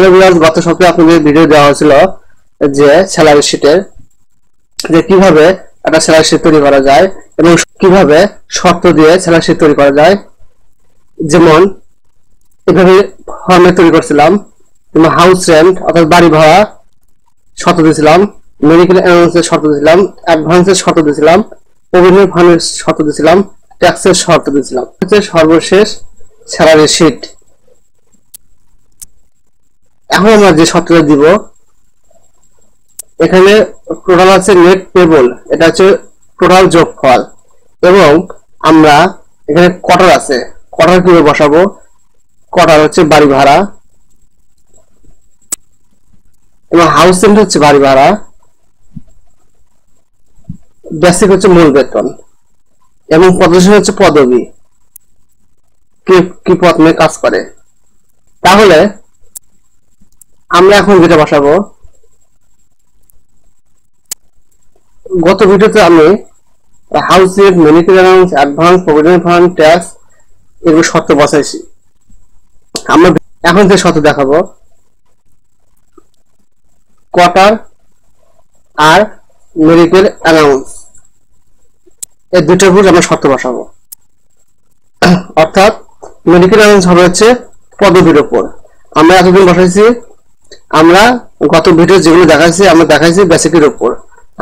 Hello viewers, গত সপ্তাহে আপনাদের ভিডিও দেওয়া হয়েছিল যে স্যালারি শিটের যে কিভাবে একটা স্যালারি শিট তৈরি করা যায় এবং কিভাবে শর্ত দিয়ে স্যালারি শিট তৈরি করা যায়। যেমন এভাবে ফর্মে তৈরি করছিলাম, যেমন হাউস রেন্ট অর্থাৎ বাড়ি ভাড়া শর্ত দিয়েছিলাম, মেডিকেল অ্যালাউন্সের শর্ত দিয়েছিলাম, অ্যাডভান্সের শর্ত দিয়েছিলাম, প্রভিডেন্ট ফান্ডের শর্ত দিয়েছিলাম, ট্যাক্সের শর্ত দিয়েছিলাম। সর্বশেষ স্যালারি শিট। এখন আমরা যে শর্তটা দিব, এখানে টোটাল আছে নেট পেবল, এটা হচ্ছে টোটাল যোগফল, এবং আমরা এখানে কোয়ার্টার আছে, কোয়ার্টার কিভাবে বসাবো, কোয়ার্টার হচ্ছে বাড়ি ভাড়া এবং হাউস রেন্ট হচ্ছে বাড়ি ভাড়া, বেসিক হচ্ছে মূল বেতন এবং পজিশন হচ্ছে পদবি, কি পদ নিয়ে কাজ করে। তাহলে আমরা এখন যেটা বসাবো, গত ভিডিওতে আমি house rent, medical allowance, advance, provident fund, tax এগুলো শর্ত বসাইছি। আমরা এখন যে শর্ত দেখাবো, কোয়ার্টার আর মেডিকেল অ্যালাউন্স, এই দুটোর উপর আমরা শর্ত বসাবো। অর্থাৎ মেডিকেল অ্যালাউন্স হবে হচ্ছে পদবীর উপর। আমরা এতদিন বসাইছি, আমরা গত ভিডিও যেগুলো দেখাইছি আমরা দেখাইছি বেসিকের উপর।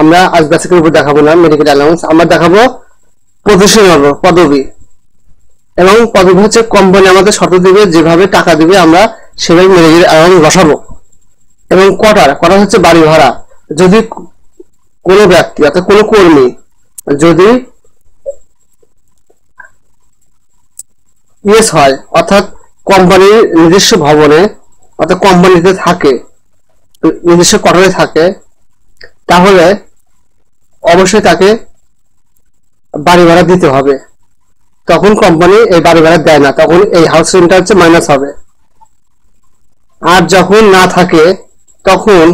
আমরা আজ বেসিকের উপর দেখাবো না মেডিকেল অ্যালাউন্স, আমরা দেখাবো পজিশন হবে পদবী, এবং পদবী হচ্ছে কোম্পানি আমাদের শর্ত দিবে, যেভাবে টাকা দিবে আমরা সেভাবে মেডিকেল অ্যালাউন্স বসাবো। এবং কোয়ার্টার হচ্ছে বাড়ি ভাড়া। যদি কোনো ব্যক্তি অর্থাৎ কোনো কর্মী যদি ইয়েস হয়, অর্থাৎ কোম্পানির নিজস্ব ভবনে অর্থাৎ কোম্পানিতে থাকে, নিজস্ব কোয়ার্টারে থাকে, তাহলে অবশ্যই তাকে বাড়ি ভাড়া দিতে হবে। তখন কোম্পানি এই বাড়ি ভাড়া দেয় না, তখন এই হাউস রেন্টটা হচ্ছে মাইনাস হবে। আর যখন না থাকে তখন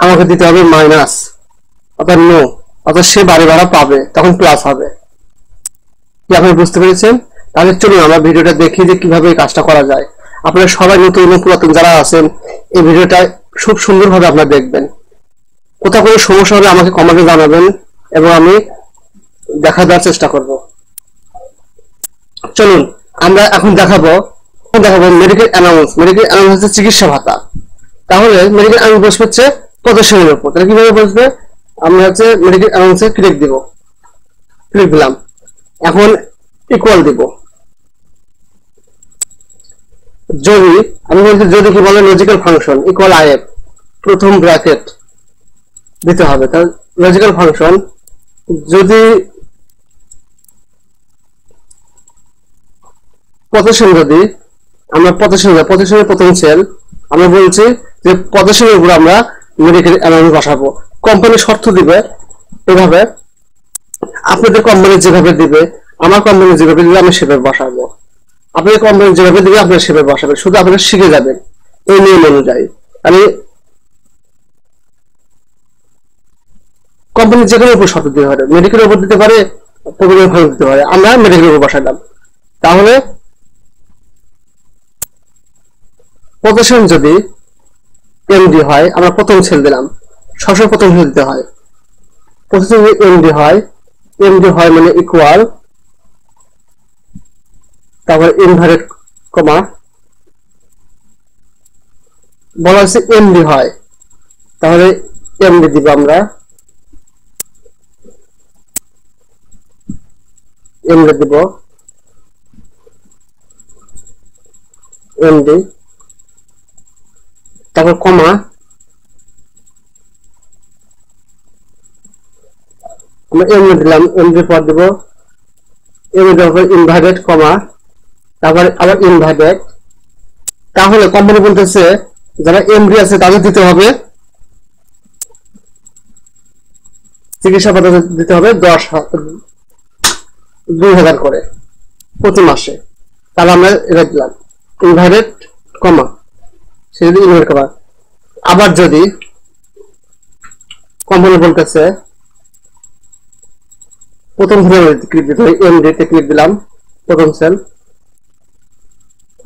আমাকে দিতে হবে মাইনাস, অর্থাৎ নো, অর্থাৎ সে বাড়ি ভাড়া পাবে, তখন প্লাস হবে। কি আপনি বুঝতে পেরেছেন? তাহলে চলুন আমরা ভিডিওটা দেখি যে কিভাবে এই কাজটা করা যায়। আপনারা সবাই নতুন এবং পুরাতন যারা আছেন, এই ভিডিওটা খুব সুন্দরভাবে আপনারা দেখবেন। কোথাও কোনো সমস্যা হলে আমাকে কমেন্টে জানাবেন এবং আমি দেখা দেওয়ার চেষ্টা করব। চলুন আমরা এখন দেখাবো মেডিকেল অ্যালাউন্স। মেডিকেল অ্যালাউন্স হচ্ছে চিকিৎসা ভাতা। তাহলে মেডিকেল অ্যালাউন্স বসবে হচ্ছে পজিশনের উপর। তাহলে কিভাবে বসবে, আমরা হচ্ছে মেডিকেল অ্যালাউন্সে ক্লিক দিব, ক্লিক দিলাম, এখন ইকুয়াল দিব। যদি আমি বলছি, যদি কি বলে লজিক্যাল ফাংশন ইকুয়াল আইএফ, প্রথম ব্র্যাকেট দিতে হবে। তাহলে লজিক্যাল ফাংশন যদি পজিশন, যদি আমরা পজিশনের প্রথম সেল আমরা বলছি যে পজিশনের উপর আমরা মেডিকেল অ্যালাউন্স বসাবো। কোম্পানি শর্ত দিবে এভাবে, আপনাদের কোম্পানি যেভাবে দিবে, আমার কোম্পানি যেভাবে দিবে আমি সেভাবে বসাবো, আপনাদের কোম্পানি যেভাবে দিবে আপনারা সেভাবে বসাবেন। শুধু আপনারা শিখে যাবেন এই নিয়ম অনুযায়ী। আমি কোম্পানি যে কোনো উপর শর্ত দিতে পারে, মেডিকেলের উপর দিতে পারে, প্রভিডেন্ট ফান্ড দিতে পারে, আমরা মেডিকেলের উপর বসালাম। তাহলে পজিশন যদি এমডি হয়, আমরা প্রথম সেল দিলাম, সবসময় প্রথম সেল দিতে হয়। পজিশন যদি এমডি হয় মানে ইকুয়াল, তারপর ইনভার্টেড কমা, বলা হচ্ছে এমডি হয়, তাহলে এমডি দিব আমরা, এমডি দিব, এমডি, তারপর কমা, আমরা এমডি দিলাম, এমডি পর দিব, এমডি দেওয়ার পর ইনভার্টেড কমা, তারপর আবার ইনভার্টেড। তাহলে কোম্পানি বলতেছে যারা এমডি আছে তাদের দিতে হবে চিকিৎসা ভাতা দিতে হবে 2000 করে প্রতি মাসে। তাহলে আমরা এটা দিলাম ইনভার্টেড কমা, সে যদি ইনভার্ট কমা। আবার যদি কোম্পানি বলতেছে প্রথম ক্লিক দিতে হয়, এমডি তে ক্লিক দিলাম, প্রথম সেল।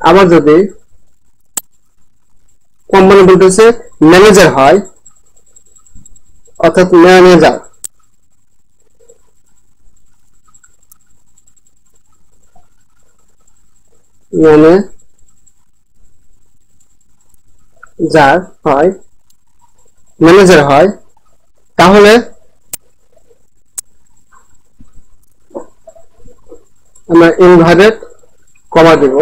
আবার যদি বলতেছে ম্যানেজার হয়, অর্থাৎ ম্যানেজার, ম্যানেজার হয়, ম্যানেজার হয়, তাহলে আমরা ইনভার্টেড কমা দেব।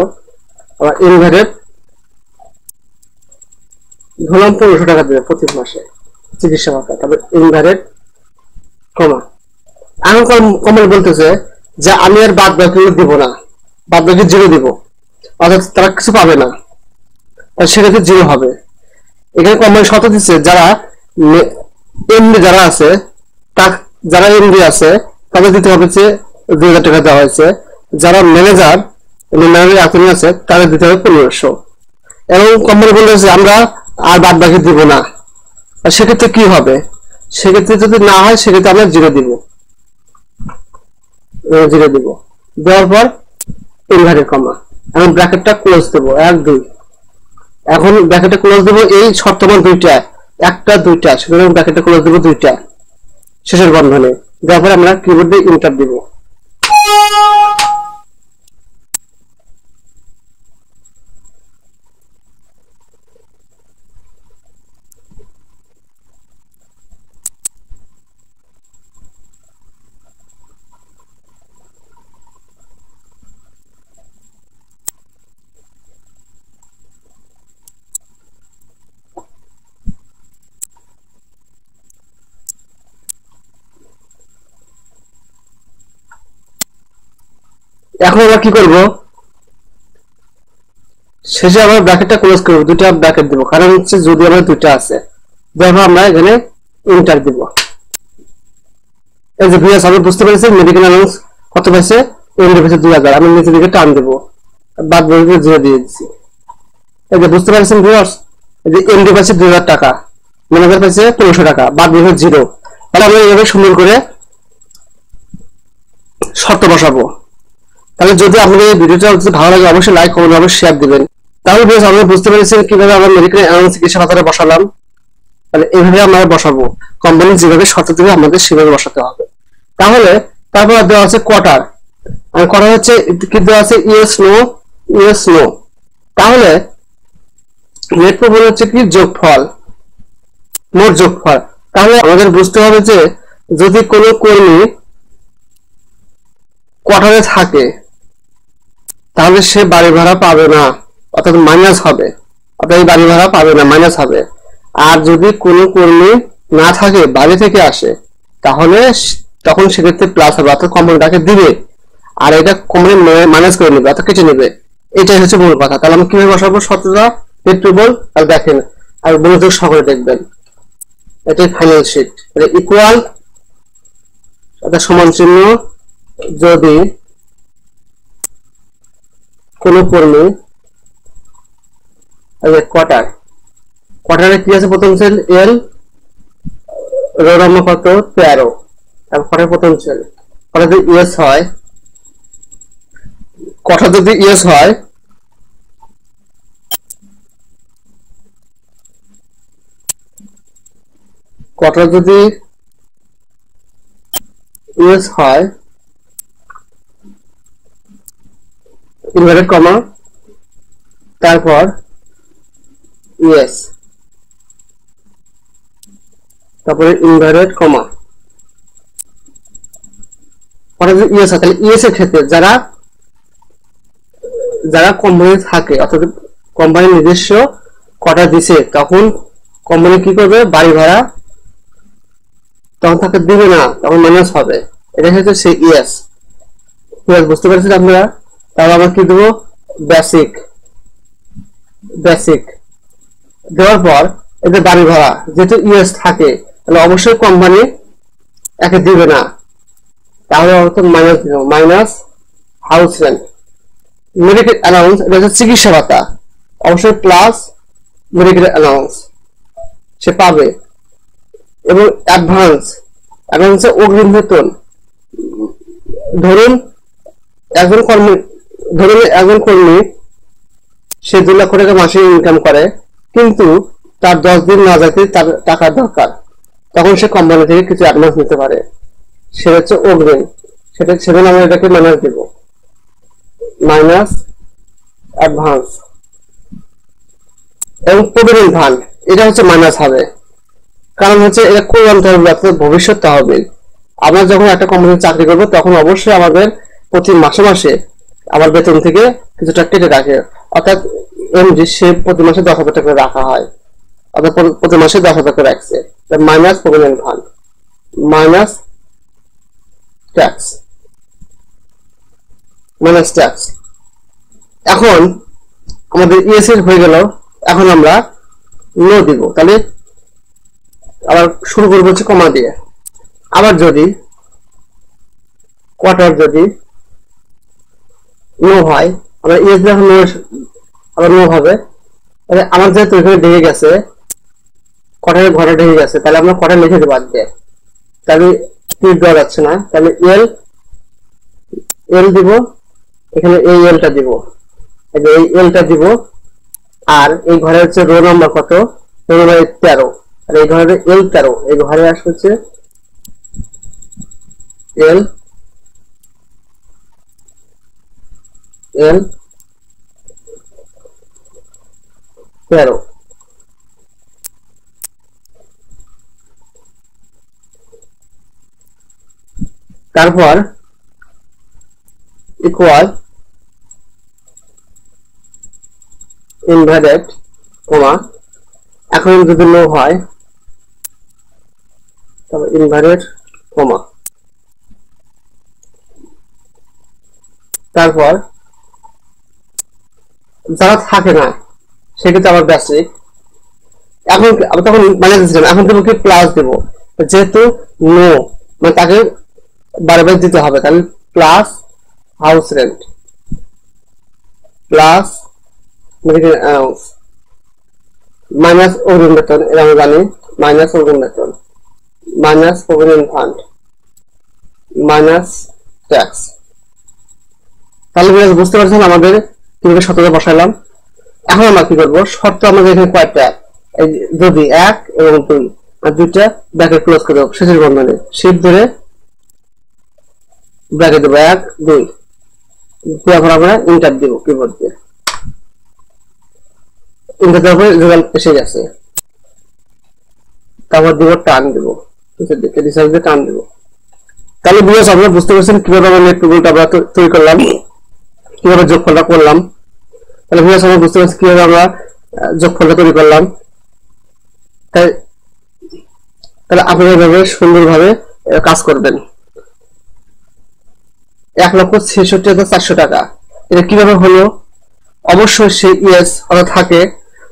আবার ইনভার্টেড ধরলাম 1500 টাকা দেবে প্রতি মাসে চিকিৎসা ভাতা, তবে ইনভার্টেড কমা। এখন কমল বলতেছে যে আমি আর বাদ বাকি দিব না, বাদ বাকি জিরো দিব, অর্থাৎ তারা কিছু পাবে না, সেক্ষেত্রে জিরো হবে। এখানে কমল শর্ত দিচ্ছে যারা এমডি যারা আছে, যারা এমডি আছে তাদের দিতে হবে যে 2000 টাকা দেওয়া হয়েছে, যারা ম্যানেজার আচরণ আছে তাদের দিতে হবে 1500। এবং কোম্পানি বলেছে আমরা আর বাদ বাকি দিব না, সেক্ষেত্রে কি হবে? সেক্ষেত্রে যদি না হয় সেক্ষেত্রে আমরা জিরো দিব, জিরো দিব। দেওয়ার পর ইনভার্টেড কমা, এখন ব্র্যাকেটটা ক্লোজ দেবো 1 2। এখন ব্র্যাকেটটা ক্লোজ দেবো, এই শর্তমান দুইটা, একটা দুইটা, সুতরাং ব্র্যাকেটটা ক্লোজ দেবো দুইটা শেষের বন্ধনে। দেওয়ার পর আমরা কিবোর্ড দিয়ে এন্টার দিব। এখন আমরা কি করব? শেষে আমরা ব্র্যাকেটটা ক্লোজ করব, দুটো ব্র্যাকেট দেব, কারণ হচ্ছে যদি আমরা দুটো আছে। দেখো আমরা এখানে এন্টার দিব। এই যে ভিউয়ার্স আপনি বুঝতে পেরেছেন মেডিকেল অ্যালাউন্স কত পাইছে? এমডি পাইছে 2000। আমি নিচে দিকে টান দেব, বাদ বাকি জিরো দিয়ে দিচ্ছি। এই যে বুঝতে পারছেন ভিউয়ার্স, এই যে এমডি পাইছে 2000 টাকা, ম্যানেজার পাইছে 1500 টাকা, বাদ বাকি জিরো। তাহলে আমরা এইভাবে সুন্দর করে শর্ত বসাবো। তাহলে যদি আপনাদের এই ভিডিওটা ভালো লাগে অবশ্যই লাইক কমেন্ট অবশ্যই শেয়ার দিবেন। তাহলে ভিউয়ার্স আমরা বুঝতে পেরেছেন কিভাবে আমরা মেডিকেল অ্যালাউন্স চিকিৎসা ভাতাটা বসালাম। তাহলে এইভাবে আমরা বসাবো, কোম্পানি যেভাবে শর্ত দেবে আমাদের সেভাবে বসাতে হবে। তাহলে তারপর দেওয়া আছে কোয়ার্টার, আর কোয়ার্টার হচ্ছে কি দেওয়া আছে? Yes no, yes no. তাহলে নেট প্রবল হচ্ছে কি? যোগফল, মোট যোগফল। তাহলে আমাদের বুঝতে হবে যে যদি কোনো কর্মী কোয়ার্টারে থাকে তাহলে সে বাড়ি ভাড়া পাবে না, অর্থাৎ মাইনাস হবে, অর্থাৎ এই বাড়ি ভাড়া পাবে না, মাইনাস হবে। আর যদি কোনো কর্মী না থাকে, বাড়ি থেকে আসে, তাহলে তখন সেক্ষেত্রে প্লাস হবে, অর্থাৎ কোম্পানিটাকে দিবে, আর এটা কোম্পানি মাইনাস করে নেবে, অর্থাৎ কেটে নেবে। এটাই হচ্ছে মূল কথা। তাহলে আমি কিভাবে বসাবো শর্তটা? পেট্রোবল আর দেখেন, আর মনোযোগ সকলে দেখবেন। এটাই ফাইনাল শিট। ইকুয়াল অর্থাৎ সমান চিহ্ন যদি কোন কর্মী কোয়ার্টার, কোয়ার্টারে কি আছে? প্রথম সেল এল, রো নম্বর কত? 13। তারপরে প্রথম সেল কোয়ার্টার যদি ইএস হয়, কোয়ার্টার যদি ইএস হয় কোয়ার্টার যদি ইএস হয়, ইনভার্টেড কমা, তারপর ইএস, তারপরে ইনভার্টেড কমা, কোয়ার্টার যদি ইএস হয়, তাহলে ইএস এর ক্ষেত্রে যারা যারা কোম্পানি থাকে, অর্থাৎ কোম্পানি নিজস্ব কোয়ার্টার দিছে, তখন কোম্পানি কি করবে? বাড়ি ভাড়া তখন তাকে দিবে না, তখন মাইনাস হবে। এটা হচ্ছে সেই ইএস। বুঝতে পারছেন আপনারা? তাহলে আমরা কি দেবো? বেসিক, বেসিক দেওয়ার পর এদের বাড়ি ভাড়া যেহেতু ইএস থাকে, তাহলে অবশ্যই কোম্পানি একে দিবে না, তাহলে মাইনাস দিব, minus house rent. Medical allowance এটা হচ্ছে চিকিৎসা ভাতা, অবশ্যই প্লাস মেডিকেল অ্যালাউন্স সে পাবে। এবং অ্যাডভান্স, অ্যাডভান্স অগ্রিম বেতন। ধরুন একজন কর্মী সে 2 লক্ষ টাকা মাসে ইনকাম করে, কিন্তু তার 10 দিন না যাইতে তার টাকার দরকার, তখন সে কোম্পানি থেকে কিছু অ্যাডভান্স নিতে পারে, সেটা হচ্ছে অগ্রিম। সেজন্য আমরা এটাকে মাইনাস দিব, মাইনাস অ্যাডভান্স। এবং প্রভিডেন্ট ফান্ড এটা হচ্ছে মাইনাস হবে, কারণ হচ্ছে এটা কোন অন্তর্গত ভবিষ্যৎ তহবিল। আমরা যখন একটা কোম্পানিতে চাকরি করব তখন অবশ্যই আমাদের প্রতি মাসে মাসে আমার বেতন থেকে কিছুটা কেটে রাখে, অর্থাৎ এমডি সে প্রতি মাসে 10,000 টাকা রাখা হয়, অর্থাৎ প্রতি মাসে 10,000 টাকা রাখছে, minus provident fund, minus tax, minus tax. এখন আমাদের ইএসএস হয়ে গেল, এখন আমরা নো দিব। তাহলে আবার শুরু করবো হচ্ছে কমা দিয়ে। আবার যদি কোয়ার্টার যদি নো হয়, আমরা ইএস যখন নো আবার নো হবে, তাহলে আমার যেহেতু এখানে ঢেকে গেছে, কোয়ার্টারের ঘরে ঢেকে গেছে, তাহলে আমরা কোয়ার্টার লিখে দেবো আজকে, তাহলে কি দেওয়া যাচ্ছে না, তাহলে এল এল দিব, এখানে এই এলটা দিব, এই এলটা দিব। আর এই ঘরে হচ্ছে রো নাম্বার কত, রো নাম্বার 13, আর এই ঘরে এল 13, এই ঘরে আসছে হচ্ছে এল এল 13। তারপর ইকুয়াল ইনভার্টেড কমা, এখন যদি নো হয় তবে ইনভার্টেড কমা, তারপর যারা থাকে না সেক্ষেত্রে আবার বেসিক, এখন তখন মাইনাস দিচ্ছিলাম, এখন দেবো কি প্লাস দেবো, যেহেতু নো মানে তাকে বারবার দিতে হবে, তাহলে plus house rent, plus medical allowance, minus অগ্রিম বেতন, এটা আমরা জানি, মাইনাস অগ্রিম বেতন, minus provident fund, minus tax. তাহলে বুঝতে পারছেন আমাদের কিভাবে শর্তটা বসাইলাম। এখন আমরা কি করবো, শর্ত আমাদের এখানে কয়টা, যদি 1 এবং 2 আর দুইটা ব্র্যাকেট ক্লোজ করে দেবো, শেষের বন্ধনে শিফট ধরে ব্র্যাকেট দেবো 1 2, এখন আমরা ইন্টার দিব কিবোর্ড দিয়ে, ইন্টার দেওয়ার পরে রেজাল্ট এসে গেছে। তারপর দিব টান দিব, নিচের দিকে রিসার্চ দিয়ে টান দিব। তাহলে ভিউয়ার্স আপনারা বুঝতে পারছেন কিভাবে আমরা নেট টেবিলটা আমরা তৈরি করলাম, কিভাবে যোগফলটা করলাম। তাহলে ভিউয়ার্স আমরা বুঝতে পারছি কিভাবে আমরা যোগফলটা তৈরি করলাম। তাহলে আপনারা এভাবে সুন্দরভাবে কাজ করবেন। 1,66,400 টাকা এটা কিভাবে হলো, অবশ্যই সেই ইএস অর্থাৎ থাকে,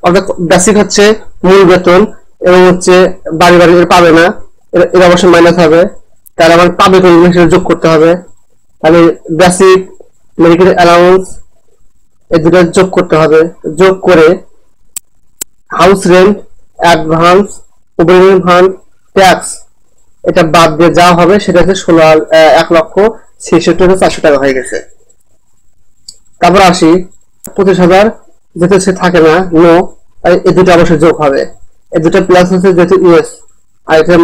অর্থাৎ বেসিক হচ্ছে মূল বেতন এবং হচ্ছে বাড়ি বাড়ি পাবে না, এর অবশ্যই মাইনাস হবে, তাহলে আমার পাবে কোন সেটা যোগ করতে হবে। তাহলে বেসিক মেডিকেল অ্যালাউন্স এই দুটো যোগ করতে হবে, যোগ করে house rent, advance, provident fund, tax এটা বাদ দিয়ে যা হবে সেটা হচ্ছে 1,66,400 টাকা হয়ে গেছে। তারপর আসি 25,000, যেহেতু সে থাকে না নো, এই দুটো অবশ্যই যোগ হবে, এই দুটো প্লাস হচ্ছে যেহেতু ইউএস, আর এটা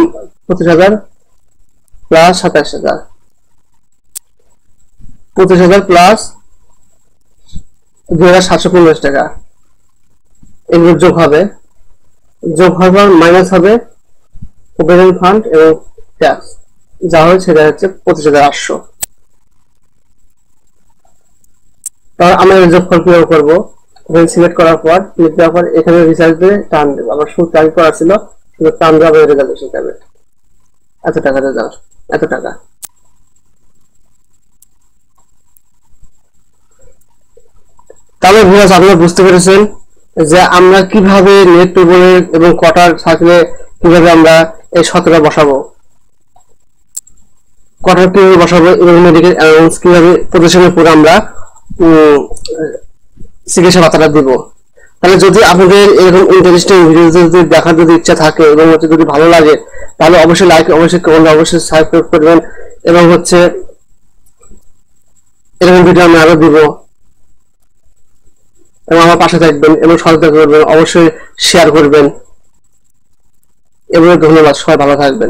25,000 প্লাস 27,000, 25,000 প্লাস 2,750 টাকা, এগুলো যোগ হবে, যোগ হওয়ার পর মাইনাস হবে প্রভিডেন্ট ফান্ড এবং ট্যাক্স, যা হয় সেটা হচ্ছে 25,800। তারপর আমরা যোগফল কিভাবে করবো, সিলেক্ট করার পর ক্লিক দেওয়ার পর এখানে রিসার্চ দিয়ে টান দেবো, আবার শুধু টান করা ছিল, শুধু টান দেওয়া রেজাল্ট এসে যাবে, এত টাকা রেজাল্ট, এত টাকা। তাহলে ভিউয়ার্স আপনারা বুঝতে পেরেছেন যে আমরা কিভাবে নেট টেবিলে এবং কোয়ার্টার থাকলে কিভাবে আমরা এই শতটা বসাবো, কোয়ার্টার কিভাবে বসাবো এবং মেডিকেল অ্যালাউন্স কিভাবে প্রতিষ্ঠানের পুরো আমরা চিকিৎসা ভাতাটা দিব। তাহলে যদি আপনাদের এরকম ইন্টারেস্টিং ভিডিও যদি দেখার যদি ইচ্ছা থাকে এবং হচ্ছে যদি ভালো লাগে তাহলে অবশ্যই লাইক, অবশ্যই কমেন্ট, অবশ্যই সাবস্ক্রাইব করবেন এবং হচ্ছে এরকম ভিডিও আমি আরো দিব এবং আমার পাশে থাকবেন এবং সহযোগিতা করবেন, অবশ্যই শেয়ার করবেন। এবং ধন্যবাদ, সবাই ভালো থাকবেন।